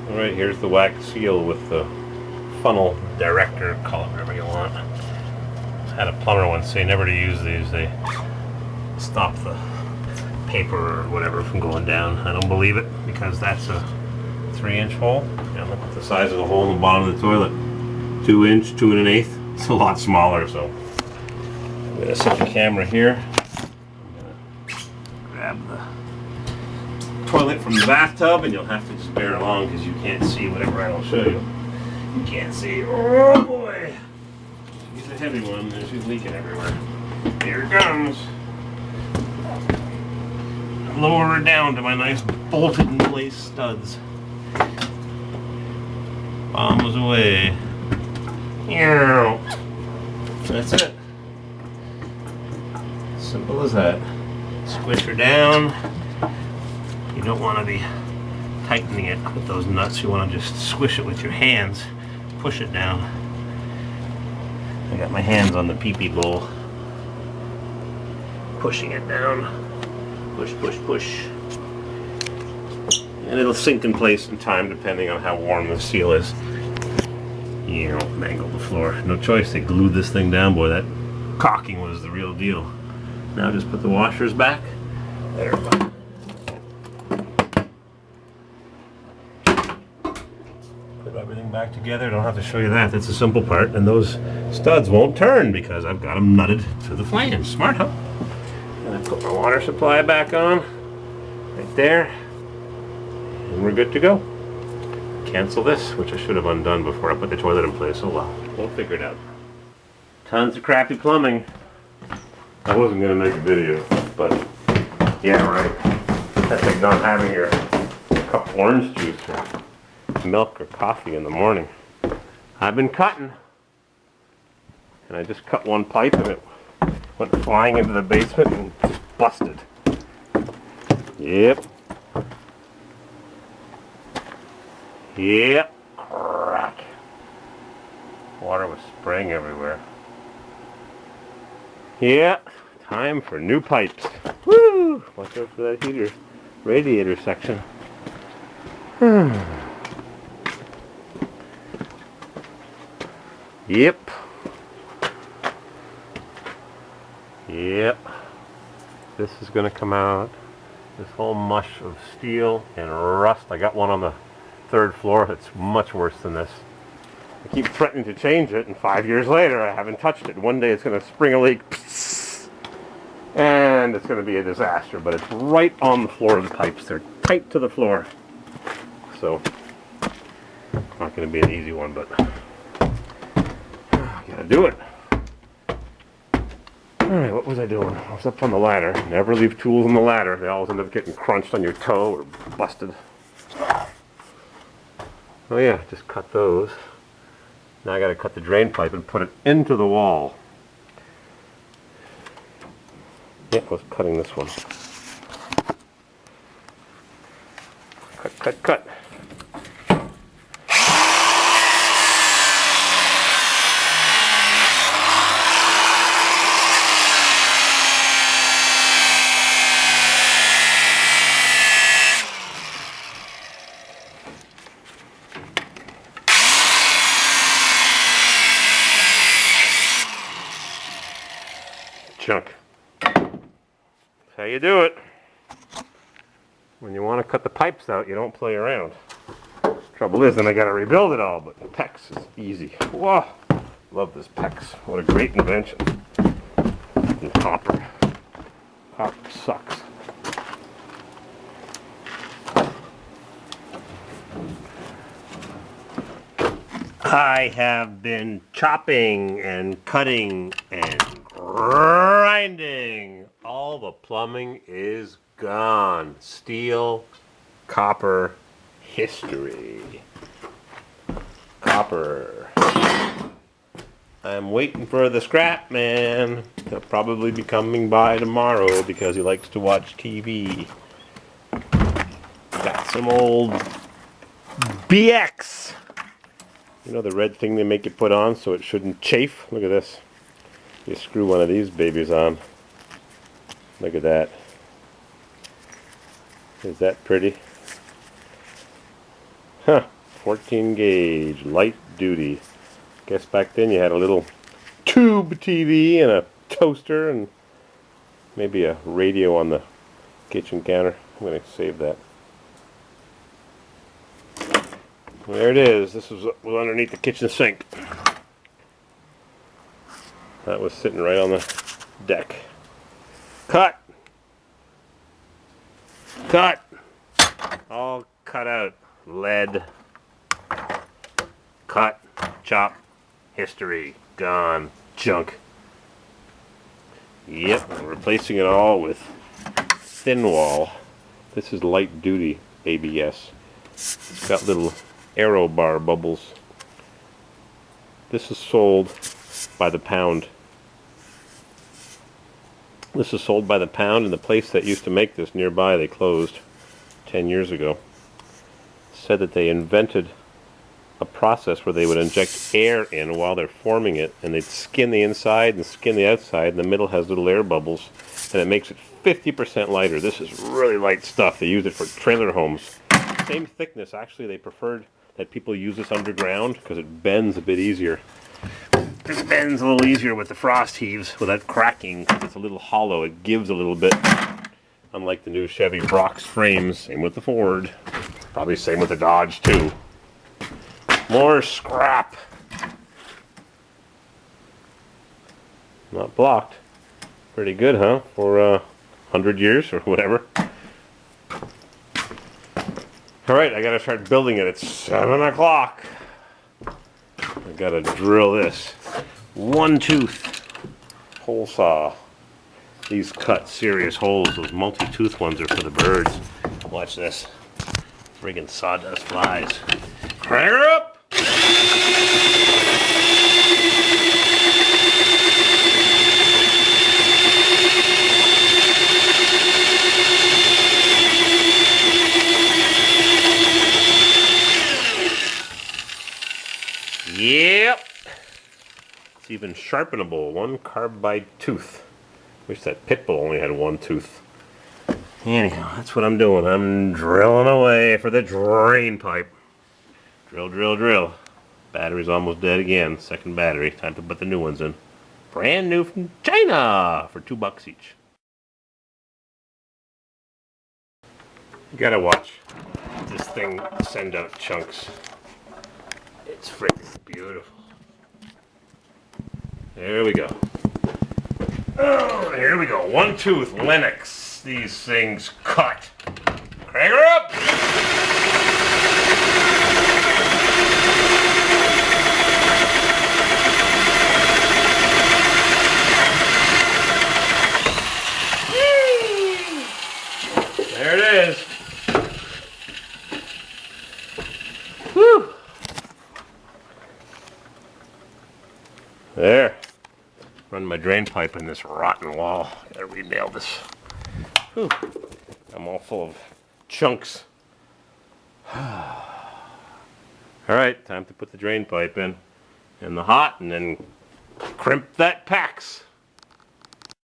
Alright, here's the wax seal with the funnel director, call it whatever you want. I had a plumber once say never to use these, they stop the paper or whatever from going down. I don't believe it, because that's a 3-inch hole. And look at the size of the hole in the bottom of the toilet. 2 inch, 2 1/8. It's a lot smaller, so I'm going to set the camera here. I'm going to grab the toilet from the bathtub, and you'll have to just bear along because you can't see whatever I will show you. You can't see. Oh boy! He's a heavy one, and she's leaking everywhere. Here it comes. Lower her down to my nice bolted in place studs. Bomb was away. That's it. Simple as that. Squish her down. You don't want to be tightening it with those nuts. You want to just squish it with your hands. Push it down. I got my hands on the pee-pee bowl. Pushing it down. Push, push, push. And it'll sink in place in time depending on how warm the seal is. You know, mangle the floor. No choice, they glued this thing down, boy. That caulking was the real deal. Now just put the washers back. There we go. Put everything back together. I don't have to show you that. That's the simple part. And those studs won't turn because I've got them nutted to the flange. Smart, huh? And I put my water supply back on. Right there. And we're good to go. Cancel this, which I should have undone before I put the toilet in place. Oh well, we'll figure it out. Tons of crappy plumbing. I wasn't going to make a video, but yeah, right. That's like not having your cup of orange juice or milk or coffee in the morning. I've been cutting, and I just cut one pipe and it went flying into the basement and just busted. Yep. Yep. Crack. Water was spraying everywhere. Yeah. Time for new pipes. Woo! Watch out for that heater. Radiator section. Yep. Yep. This is going to come out. This whole mush of steel and rust. I got one on the 3rd floor that's much worse than this. I keep threatening to change it, and 5 years later I haven't touched it. One day it's going to spring a leak, and it's going to be a disaster, but it's right on the floor of the pipes. They're tight to the floor. So, not going to be an easy one, but gotta do it. Alright, what was I doing? I was up on the ladder. Never leave tools on the ladder. They always end up getting crunched on your toe or busted. Oh yeah, just cut those. Now I gotta cut the drain pipe and put it into the wall. Yeah, I was cutting this one. Cut, cut, cut. Chunk. That's how you do it. When you want to cut the pipes out, you don't play around. Trouble is, then I got to rebuild it all, but the PEX is easy. Whoa! Love this PEX. What a great invention. And copper. Copper sucks. I have been chopping and cutting and grinding. All the plumbing is gone. Steel, copper, history. Copper. I'm waiting for the scrap man. He'll probably be coming by tomorrow because he likes to watch TV. Got some old BX. You know the red thing they make you put on so it shouldn't chafe? Look at this. You screw one of these babies on. Look at that. Is that pretty? Huh. 14 gauge, light duty. Guess back then you had a little tube TV and a toaster and maybe a radio on the kitchen counter. I'm going to save that. There it is. This was underneath the kitchen sink. That was sitting right on the deck. Cut! Cut! All cut out. Lead. Cut. Chop. History. Gone. Junk. Yep, I'm replacing it all with thin wall. This is light duty ABS. It's got little aero bar bubbles. This is sold by the pound. This is sold by the pound, and the place that used to make this nearby, they closed 10 years ago. Said that they invented a process where they would inject air in while they're forming it, and they'd skin the inside and skin the outside, and the middle has little air bubbles, and it makes it 50% lighter. This is really light stuff. They use it for trailer homes. Same thickness. Actually, they preferred that people use this underground because it bends a bit easier. It bends a little easier with the frost heaves without cracking because it's a little hollow. It gives a little bit. Unlike the new Chevy Brox frames. Same with the Ford. Probably same with the Dodge too. More scrap. Not blocked. Pretty good, huh? For 100 years or whatever. Alright, I gotta start building it. It's 7 o'clock. I gotta drill this. 1-tooth hole saw. These cut serious holes. Those multi-tooth ones are for the birds. Watch this. Friggin' sawdust flies. Crank her up! Yep. It's even sharpenable. 1 carbide tooth. Wish that pit bull only had 1 tooth. Anyhow, that's what I'm doing. I'm drilling away for the drain pipe. Drill, drill, drill. Battery's almost dead again. Second battery. Time to put the new ones in. Brand new from China for $2 each. You gotta watch this thing send out chunks. It's freaking beautiful. There we go. Oh, here we go. 1 tooth Lennox. These things cut. Crank her up! There it is. Whew. There. Run my drain pipe in this rotten wall. Gotta re-nail this. Whew. I'm all full of chunks. Alright, time to put the drain pipe in the hot and then crimp that PAX.